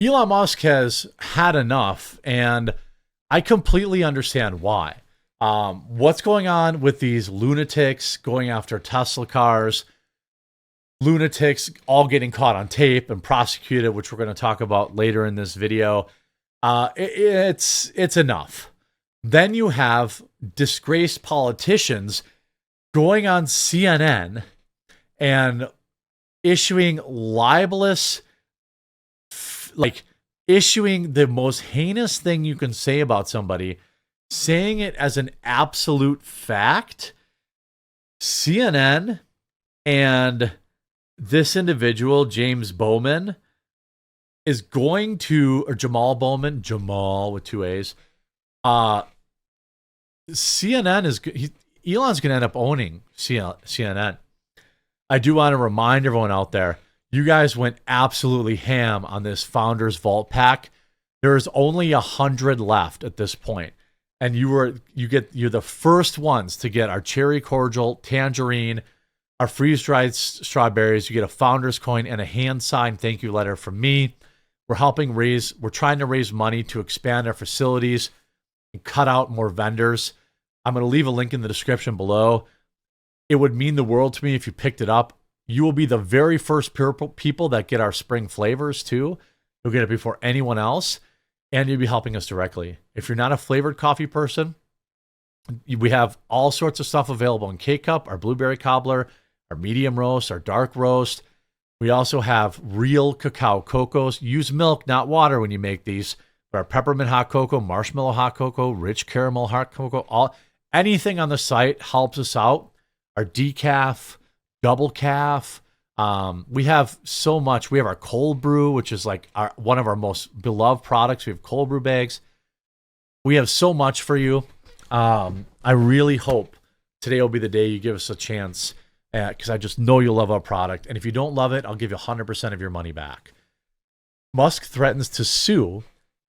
Elon Musk has had enough, and I completely understand why. What's going on with these lunatics going after Tesla cars, lunatics all getting caught on tape and prosecuted, which we're going to talk about later in this video. It's enough. Then you have disgraced politicians going on CNN and issuing libelous, like issuing the most heinous thing you can say about somebody, saying it as an absolute fact. CNN and this individual, James Bowman, is going to, or Jamal Bowman, Jamal with two A's. CNN is, Elon's going to end up owning CNN. I do want to remind everyone out there, you guys went absolutely ham on this Founders Vault pack. There's only 100 left at this point. And you're the first ones to get our cherry cordial, tangerine, our freeze-dried strawberries. You get a Founders coin and a hand-signed thank you letter from me. We're trying to raise money to expand our facilities and cut out more vendors. I'm going to leave a link in the description below. It would mean the world to me if you picked it up. You will be the very first people that get our spring flavors too. You'll get it before anyone else, and you'll be helping us directly. If you're not a flavored coffee person, we have all sorts of stuff available in K-Cup, our blueberry cobbler, our medium roast, our dark roast. We also have real cacao cocos. Use milk, not water when you make these. But our peppermint hot cocoa, marshmallow hot cocoa, rich caramel hot cocoa, anything on the site helps us out. Our decaf, double calf. We have so much. We have our cold brew, which is like one of our most beloved products. We have cold brew bags. We have so much for you. I really hope today will be the day you give us a chance, because I just know you'll love our product. And if you don't love it, I'll give you 100% of your money back. Musk threatens to sue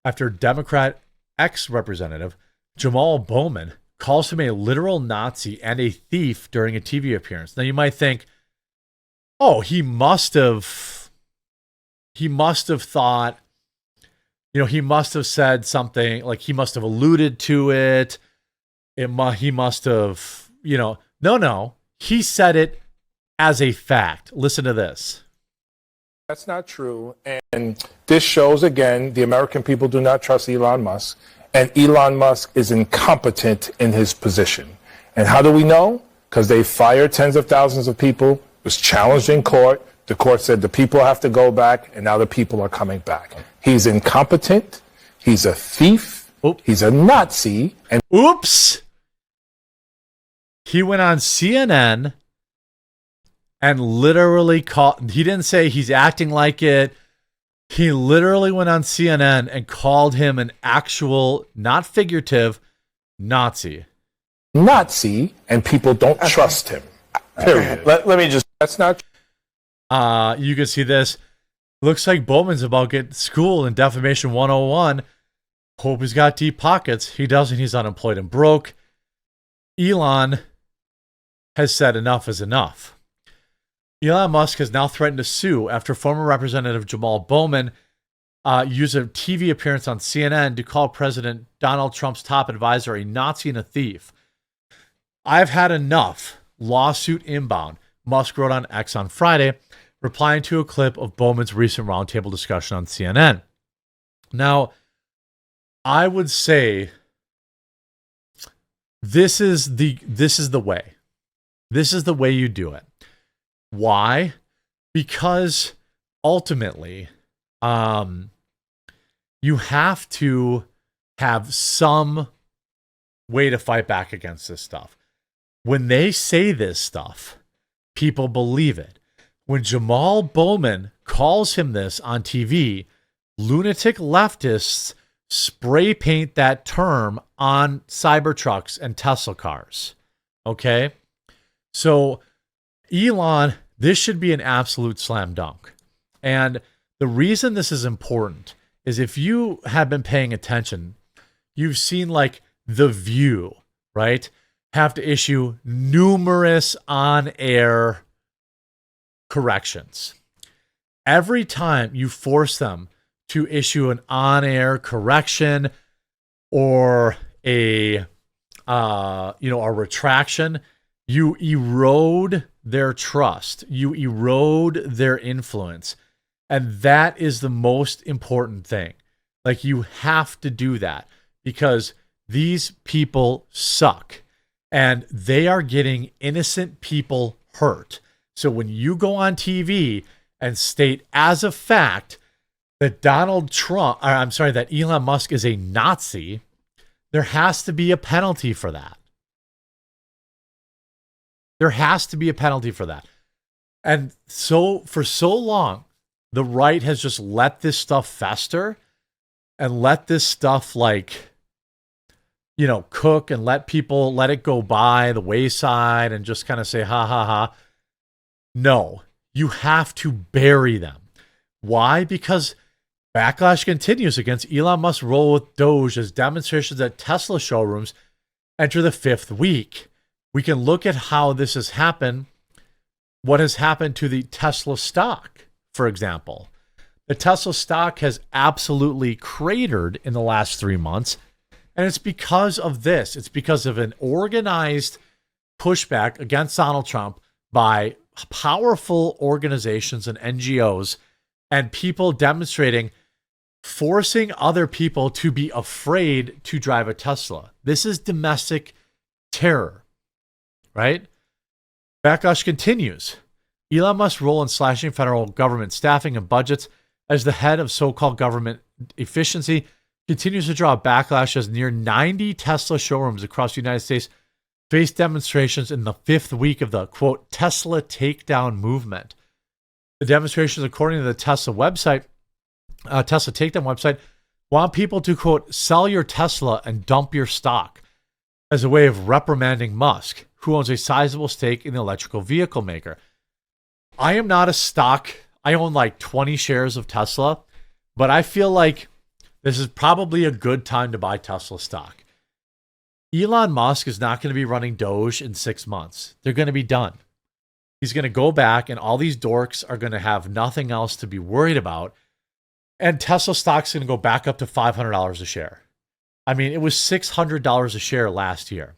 after Democrat ex-representative Jamal Bowman calls him a literal Nazi and a thief during a TV appearance. Now you might think, oh, he must have thought, he must have said something, like he must have alluded to it. He must have, no. He said it as a fact. Listen to this. That's not true. And this shows, again, the American people do not trust Elon Musk. And Elon Musk is incompetent in his position. And how do we know? Because they fired tens of thousands of people. It was challenged in court. The court said the people have to go back, and now the people are coming back. He's incompetent. He's a thief. Oops. He's a Nazi. And oops. He went on CNN and literally called, he didn't say he's acting like it. He literally went on CNN and called him an actual, not figurative, Nazi. And people don't trust him. Period. Let me just, that's not. You can see this. Looks like Bowman's about to get schooled in Defamation 101. Hope he's got deep pockets. He doesn't. He's unemployed and broke. Elon has said enough is enough. Elon Musk has now threatened to sue after former Representative Jamal Bowman used a TV appearance on CNN to call President Donald Trump's top advisor a Nazi and a thief. I've had enough. Lawsuit inbound. Musk wrote on X on Friday, replying to a clip of Bowman's recent roundtable discussion on CNN. Now, I would say this is the way. This is the way you do it. Why? Because ultimately, you have to have some way to fight back against this stuff. When they say this stuff, people believe it. When Jamal Bowman calls him this on TV, lunatic leftists spray paint that term on Cybertrucks and Tesla cars. Okay? So, Elon, this should be an absolute slam dunk. And the reason this is important is if you have been paying attention, you've seen like The View, right? Have to issue numerous on-air corrections. Every time you force them to issue an on-air correction or a retraction, you erode their trust. You erode their influence. And that is the most important thing. Like, you have to do that because these people suck and they are getting innocent people hurt. So when you go on TV and state as a fact that that Elon Musk is a Nazi, there has to be a penalty for that. There has to be a penalty for that. And so for so long, the right has just let this stuff fester and let this stuff cook and let it go by the wayside and just kind of say, ha, ha, ha. No, you have to bury them. Why? Because backlash continues against Elon Musk's role with Doge as demonstrations at Tesla showrooms enter the 5th week. We can look at how this has happened, what has happened to the Tesla stock, for example. The Tesla stock has absolutely cratered in the last 3 months, and it's because of this. It's because of an organized pushback against Donald Trump by powerful organizations and NGOs and people demonstrating, forcing other people to be afraid to drive a Tesla. This is domestic terror, right? Backlash continues. Elon Musk's role in slashing federal government staffing and budgets as the head of so-called government efficiency continues to draw backlash as near 90 Tesla showrooms across the United States face demonstrations in the 5th week of the, quote, Tesla takedown movement. The demonstrations, according to the Tesla website, Tesla takedown website, want people to, quote, sell your Tesla and dump your stock as a way of reprimanding Musk, who owns a sizable stake in the electrical vehicle maker. I am not a stock. I own like 20 shares of Tesla, but I feel like this is probably a good time to buy Tesla stock. Elon Musk is not going to be running Doge in 6 months. They're going to be done. He's going to go back, and all these dorks are going to have nothing else to be worried about. And Tesla stock's going to go back up to $500 a share. I mean, it was $600 a share last year.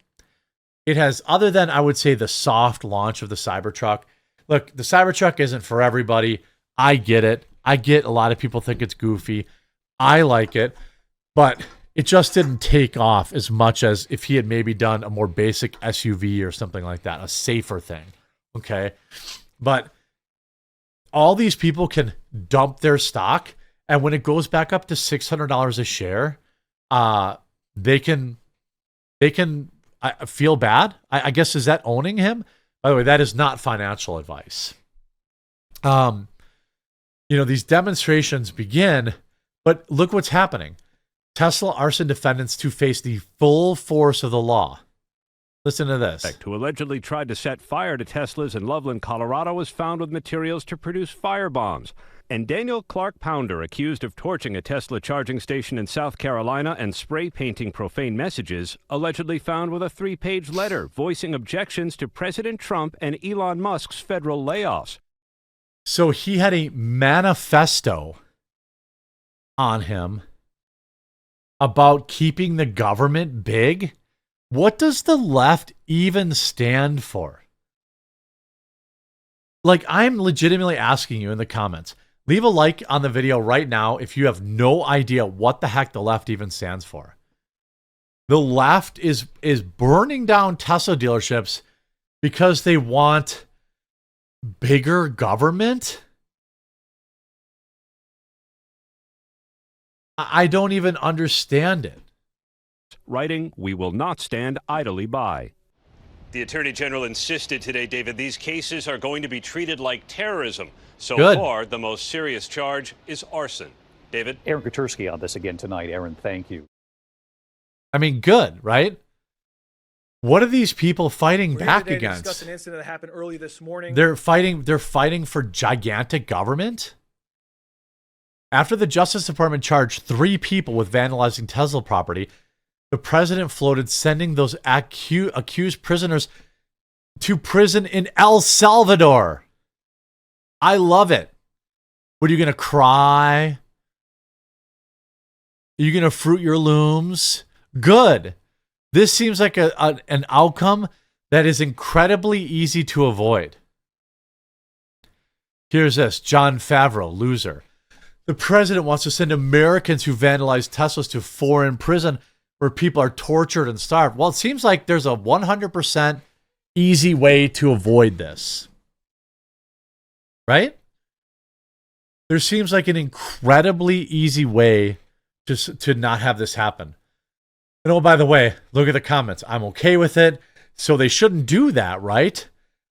It has, other than, I would say, the soft launch of the Cybertruck. Look, the Cybertruck isn't for everybody. I get it. I get a lot of people think it's goofy. I like it. But it just didn't take off as much as if he had maybe done a more basic SUV or something like that, a safer thing. Okay. But all these people can dump their stock, and when it goes back up to $600 a share, they can feel bad. I guess, is that owning him? By the way, that is not financial advice. These demonstrations begin, but look what's happening. Tesla arson defendants to face the full force of the law. Listen to this. Who allegedly tried to set fire to Teslas in Loveland, Colorado, was found with materials to produce firebombs. And Daniel Clark Pounder, accused of torching a Tesla charging station in South Carolina and spray painting profane messages, allegedly found with a 3-page letter voicing objections to President Trump and Elon Musk's federal layoffs. So he had a manifesto on him about keeping the government big. What does the left even stand for? Like, I'm legitimately asking you in the comments. Leave a like on the video right now if you have no idea what the heck the left even stands for. The left is burning down Tesla dealerships because they want bigger government? I don't even understand it. Writing, "We will not stand idly by." The Attorney General insisted today, David, these cases are going to be treated like terrorism. So Good. far, the most serious charge is arson. David? Aaron Katursky on this again tonight. Aaron, thank you. I mean, good, right? What are these people fighting back against? Discuss an incident that happened early this morning. They're fighting for gigantic government? After the Justice Department charged 3 people with vandalizing Tesla property, the president floated sending those accused prisoners to prison in El Salvador. I love it. What, are you going to cry Are you going to fruit your looms? Good. This seems like an outcome that is incredibly easy to avoid. Here's this. John Favreau, loser. The president wants to send Americans who vandalize Teslas to foreign prison where people are tortured and starved. Well, it seems like there's a 100% easy way to avoid this. Right? There seems like an incredibly easy way to not have this happen. And oh, by the way, look at the comments. I'm okay with it. So they shouldn't do that, right?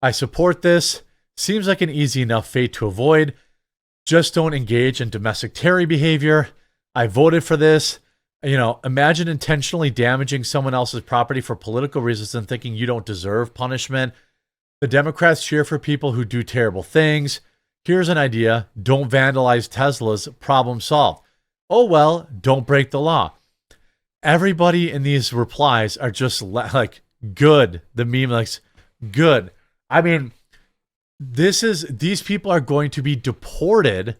I support this. Seems like an easy enough fate to avoid. Just don't engage in domestic terror behavior. I voted for this. You know, imagine intentionally damaging someone else's property for political reasons and thinking you don't deserve punishment. The Democrats cheer for people who do terrible things. Here's an idea. Don't vandalize Teslas. Problem solved. Oh, well, don't break the law. Everybody in these replies are just like, good. The meme likes, good. I mean, these people are going to be deported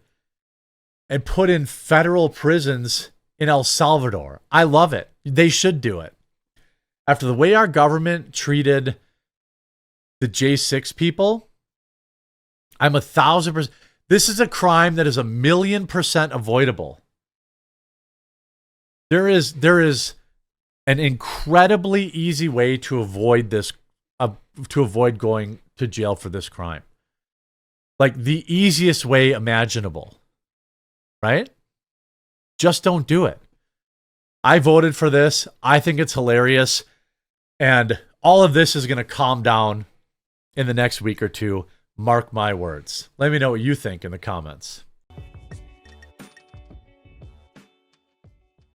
and put in federal prisons in El Salvador. I love it. They should do it. After the way our government treated the J6 people, I'm 1,000%. This is a crime that is 1,000,000% avoidable. There is an incredibly easy way to avoid this, to avoid going to jail for this crime. Like the easiest way imaginable, right? Just don't do it. I voted for this. I think it's hilarious. And all of this is going to calm down in the next week or two. Mark my words. Let me know what you think in the comments.